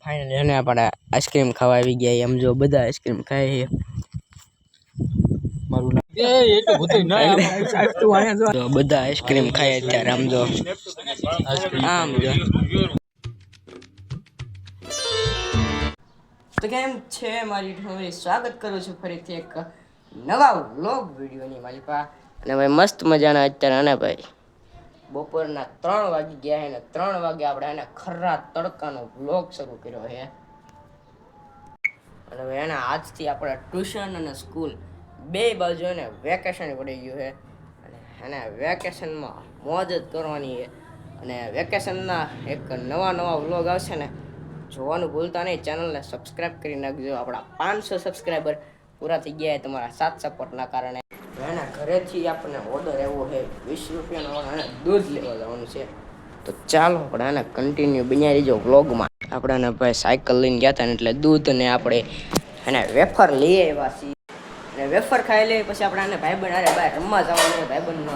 finally એને આપણે ice cream ખાવા આવી ગયા એમ જો બધા આઈસ્ક્રીમ ખાય છે મારું નામ એ તો ભૂતઈ ના તો બધા આઈસ્ક્રીમ ખાય અત્યારે આમ જો આમ જો તો કેમ છે મારી ઢોળી સ્વાગત કરું છું ફરીથી એક નવા વ્લોગ વિડીયોની મારી પા અને ભાઈ મસ્ત મજાના અત્યારે આને ભાઈ બપોરના 3 વાગી ગયા છે ને 3 વાગે આપણે એને ખરા તડકાનો વ્લોગ શરૂ કર્યો છે અને ભાઈ એને આજથી આપણે ટ્યુશન અને સ્કૂલ બે બાજુ એને વેકેશન પડી ગયું છે અને એને વેકેશનમાં મોજ જ કરવાની છે અને વેકેશનના એક નવા વ્લોગ આવશે ને જોવાનું ભૂલતા નહીં ચેનલને સબસ્ક્રાઈબ કરી નાખજો આપણા 500 સબસ્ક્રાઈબર પૂરા થઈ ગયા તમારા સાથ સપોર્ટના કારણે એના ઘરેથી આપણને ઓર્ડર આવ્યો છે 20 રૂપિયાનો અને દૂધ લેવા જવાનું છે તો ચાલો આપણે આને કન્ટિન્યુ બન્યા રહીજો વ્લોગમાં આપણે એને ભાઈ સાયકલ લઈને ગયા હતા ને એટલે દૂધ ને આપણે એને વેફર લઈ આવ્યા છીએ અને વેફર ખાઈ લઈએ પછી આપણે આને ભાઈબંધ અરે ભાઈ રમવા જવાનું ભાઈબંધનો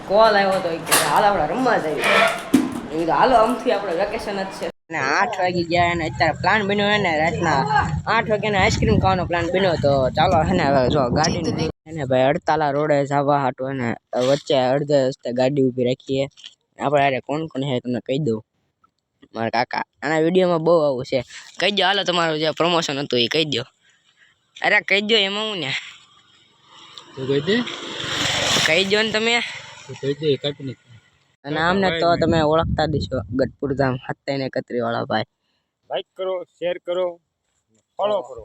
કોલ આવ્યો હતો કે હાલ આપણે રમવા જઈએ એ કીધું હાલો આમથી આપણે વેકેશન જ છે અને 8 વાગી ગયા અને અત્યારે પ્લાન બન્યો હે ને રાતના 8 વાગ્યાને આઈસ્ક્રીમ ખાવાનો પ્લાન બન્યો તો ચાલો હે ને હવે જો ગાડી એને ભાઈ અડતાલા રોડે જવા હાટું અને વચ્ચે અડધે રસ્તે ગાડી ઊભી રાખીએ આપણે અરે કોણ છે તમને કહી દઉં મારા કાકા આના વિડીયોમાં બહુ આવું છે કહી દો હાલો તમારું જે પ્રમોશન હતું એ કહી દો અરે કહી દો એમાં હું ને કહી દો ને તમે અને આમને તો તમે ઓળખતા દીશો ગઢપુર ધામ 731 વાળા ભાઈ લાઈક કરો શેર કરો ફોલો કરો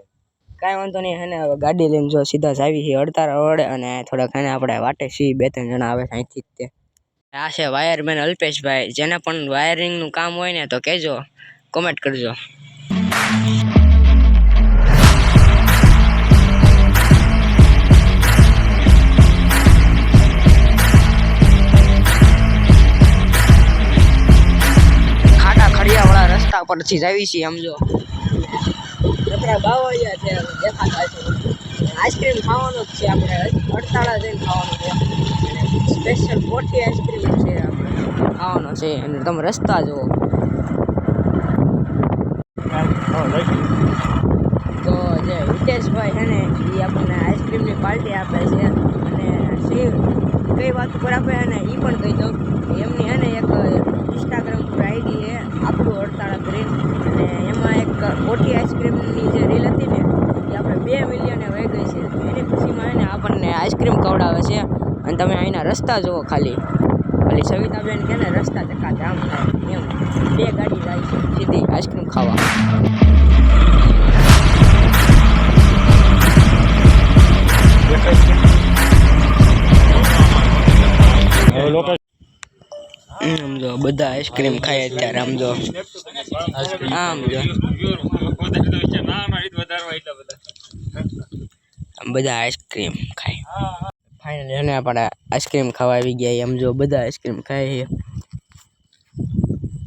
કાંઈ વાંધો નહીં હે ને હવે ગાડી લઈને જો સીધા જ આવી છે અડતારા રોડે અને થોડાક એને આપણે વાટે સી 2-3 જણા આવે અહીંથી જ તે આ છે વાયરમેન અલ્પેશભાઈ જેને પણ વાયરિંગનું કામ હોય ને તો કહેજો કોમેન્ટ કરજો ખાડા ખડિયાવાળા રસ્તા પરથી જ આવી છીએ સમજો આપણા બાવળિયા છે દેખાતા છે આઈસ્ક્રીમ ખાવાનું જ છે આપણે અડતાળા જઈને ખાવાનું છે સ્પેશિયલ મોટી આઈસ્ક્રીમ છે આપણે ખાવાનો છે અને તમે રસ્તા જુઓ તો જે હિતેશભાઈ છે ને એ આપણને આઈસ્ક્રીમની પાર્ટી આપે છે અને સેવ કઈ વાત ઉપર આપે અને એ પણ કહી દઉં એમની છે ને એક ઇન્સ્ટાગ્રામ પર આઈડી છે આપણું અડતાળા ગ્રીન અને એમાં એક મોટી આઈસ્ક્રીમની જે રીલ હતી ને એ આપણે 2 મિલિયને વહી ગઈ છે એની ખુશીમાં એને આપણને આઈસ્ક્રીમ ખવડાવે છે અને તમે અહીંના રસ્તા જુઓ ખાલી ખાલી સવિતાબેન કે ને રસ્તા ચક્કા જામ થાય એમ 2 ગાડી જાય છે સીધી આઈસ્ક્રીમ ખાવા સમજો બધા આઈસ્ક્રીમ ખાય અત્યારે સમજો આમ જો બધા આઈસ્ક્રીમ ખાય ફાઇનલી એને આપણે આઈસ્ક્રીમ ખાવા આવી ગયા એમ જો બધા આઈસ્ક્રીમ ખાય છે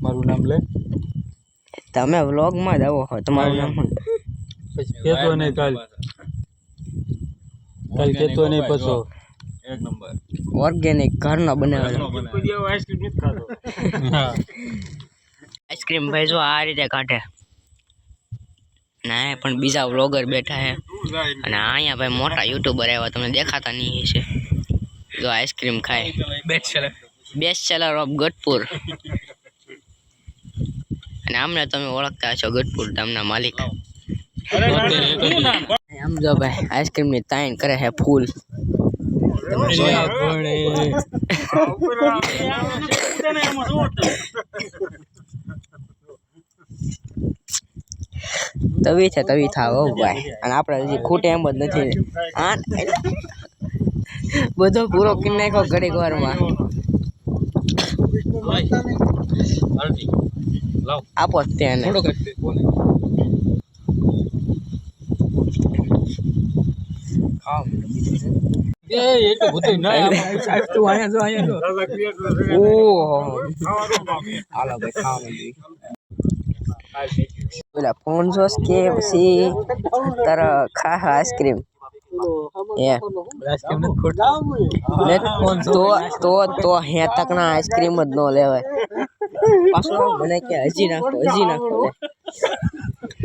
મારું નામ લે તમે વ્લોગમાં જ આવો તમારું નામ પછી કેતો નહીં કાલ કેતો નહીં પછી એક નંબર ઓર્ગેનિક ઘરનો બનાવેલો આઈસ્ક્રીમ નથી ખાતો આઈસ્ક્રીમ ભાઈ જો આ રીતે કાઢે ના પણ બીજા વ્લોગર બેઠા છે અને અહીંયા ભાઈ મોટા યુટ્યુબર આવ્યા તમને દેખાતા નહીં છે જો આઈસ્ક્રીમ ખાય બેસ્ટ સેલર ઓફ ગઢપુર અને આમને તમે ઓળખતા છો ગઢપુર ધામના માલિક આમ જો ભાઈ આઈસ્ક્રીમની તાઈન કરે છે ફૂલ તવી છે તવી થાવ ભાઈ અને આપણે હજી ખૂટે એમ જ નથી આ બધો પૂરો કરી નાખ્યો ઘડીક વારમાં આપો ત્યાં પેલા ફોન જોસ કે પછી તારા ખા આઈસ્ક્રીમ તો હે તક ના આઈસ્ક્રીમ જ ન લેવાય પાછો મને કે હજી નાખો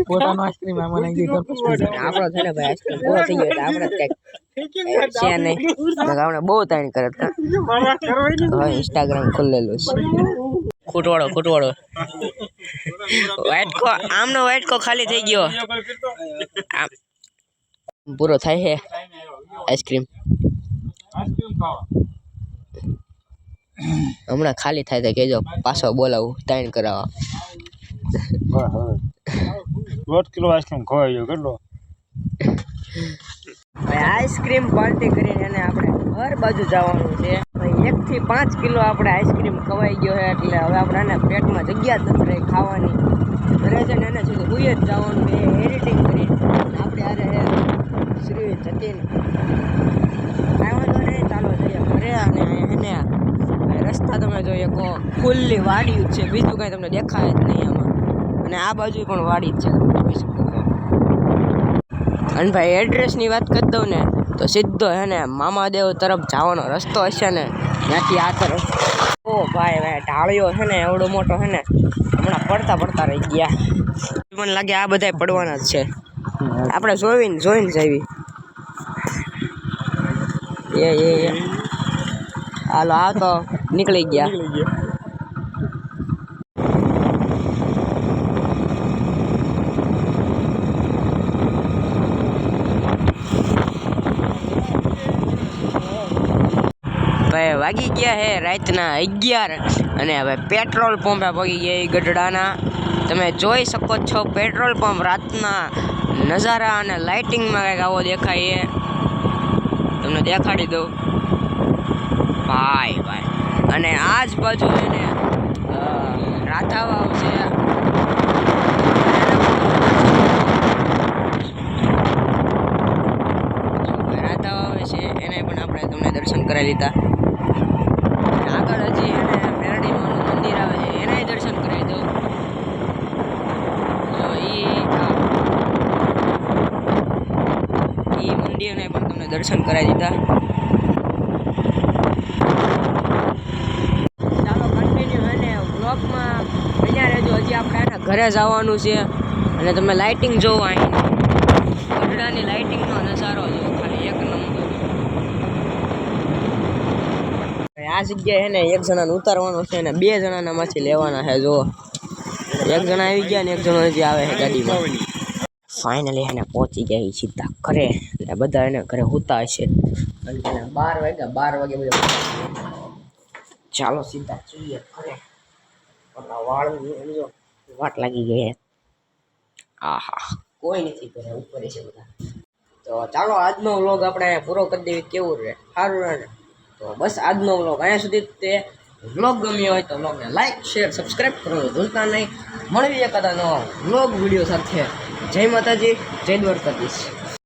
પોતાનો આઈસ્ક્રીમ આમાં નાખી દીધો આપણો છે ને ભાઈ આઈસ્ક્રીમ પૂરો થઈ ગયો એટલે આપણે કંઈક છે નહીં આપણે બહુ તાણ કરે હવે ઇન્સ્ટાગ્રામ ખોલેલું છે ખૂટવાડો વાઇટકો ખાલી થઈ ગયો આમ પૂરો થાય છે આઈસ્ક્રીમ હમણાં ખાલી થાય તો કેજો પાછો બોલાવું તાણ કરાવવા 1 કિલો આઈસ્ક્રીમ ખવાઈ ગયો કેટલો આઈસ્ક્રીમ પાર્ટી કરીને એને આપણે હર બાજુ જવાનું છે 1 થી 5 કિલો આપણે આઈસ્ક્રીમ ખવાઈ ગયો છે એટલે હવે આપણે પેટમાં જગ્યા જ નથી રહી ખાવાની ઘરે છે ને એને સુધી હુઈ જ જવાનું એ એડિટિંગ કરી આપણે આરે શ્રી જતીન કાંઈ વાંધો નહીં ચાલો જઈએ ઘરે અને એને રસ્તા તમે જોઈએ કહો ખુલ્લી વાડી જ છે બીજું કાંઈ તમને દેખાય જ નહીં આમાં અને આ બાજુ પણ વાડી જ છે જોઈ શકો છો અને ભાઈ એડ્રેસની વાત કરી દઉં ને તો સીધો હે ને મામાદેવ તરફ જવાનો રસ્તો હશે ને ત્યાંથી આ તરફ ઓ ભાઈ ઢાળિયો છે ને એવડો મોટો છે ને હમણાં પડતા રહી ગયા મને લાગે આ બધા પડવાના જ છે આપણે જોઈને જઈએ એ હાલો આ તો નીકળી ગયા ભાઈ વાગી ગયા હે રાતના 11 અને હવે પેટ્રોલ પંપે પગી ગયા ગઢડાના તમે જોઈ શકો છો પેટ્રોલ પંપ રાતના નજારા અને લાઇટિંગમાં કંઈક આવો દેખાય તમને દેખાડી દઉં ભાઈ અને આ જ બાજુ એને રાધાવાવ છે એને પણ આપણે તમને દર્શન કરાવી લીધા આગળ હજી એને મેરડીમાનું મંદિર આવે છે એનાય દર્શન કરાવી દઉં એ મંદિરને પણ તમને દર્શન કરાવી દીધા ચાલો કન્ટિન્યુ અને વ્લોગમાં અહીંયા રહેજો હજી આપણે એના ઘરે જવાનું છે અને તમે લાઇટિંગ જોવો અહીં ગઢડાની લાઇટિંગનો નજારો જોવો ખાલી એક નંબર આ જગ્યાએ છે ને એક જણાને ઉતારવાનું છે ને 2 જણાનામાંથી લેવાના છે જો એક જણા આવી ગયા ને એક જણો હજી આવે છે ગાડીમાં ફાઇનલી એને પહોંચી ગયા સીધા ઘરે એટલે બધા એને ઘરે હોતા હશે 12 વાગે બધા ચાલો સીધા જોઈએ ઘરે વાળની વાટ લાગી ગઈ આહા કોઈ નથી ઘરે ઉપર છે બધા તો ચાલો આજનો વ્લોગ આપણે પૂરો કરી દેવી કેવું રહે સારું રહે તો બસ આજનો વ્લોગ અહીંયા સુધી તે વ્લોગ ગમ્યો હોય તો વ્લોગને લાઈક શેર સબસ્ક્રાઈબ કરવાનું ભૂલતા નહીં મળવી એકાદા નવા વ્લોગ વિડીયો સાથે જય માતાજી જય દ્વારકાધીશ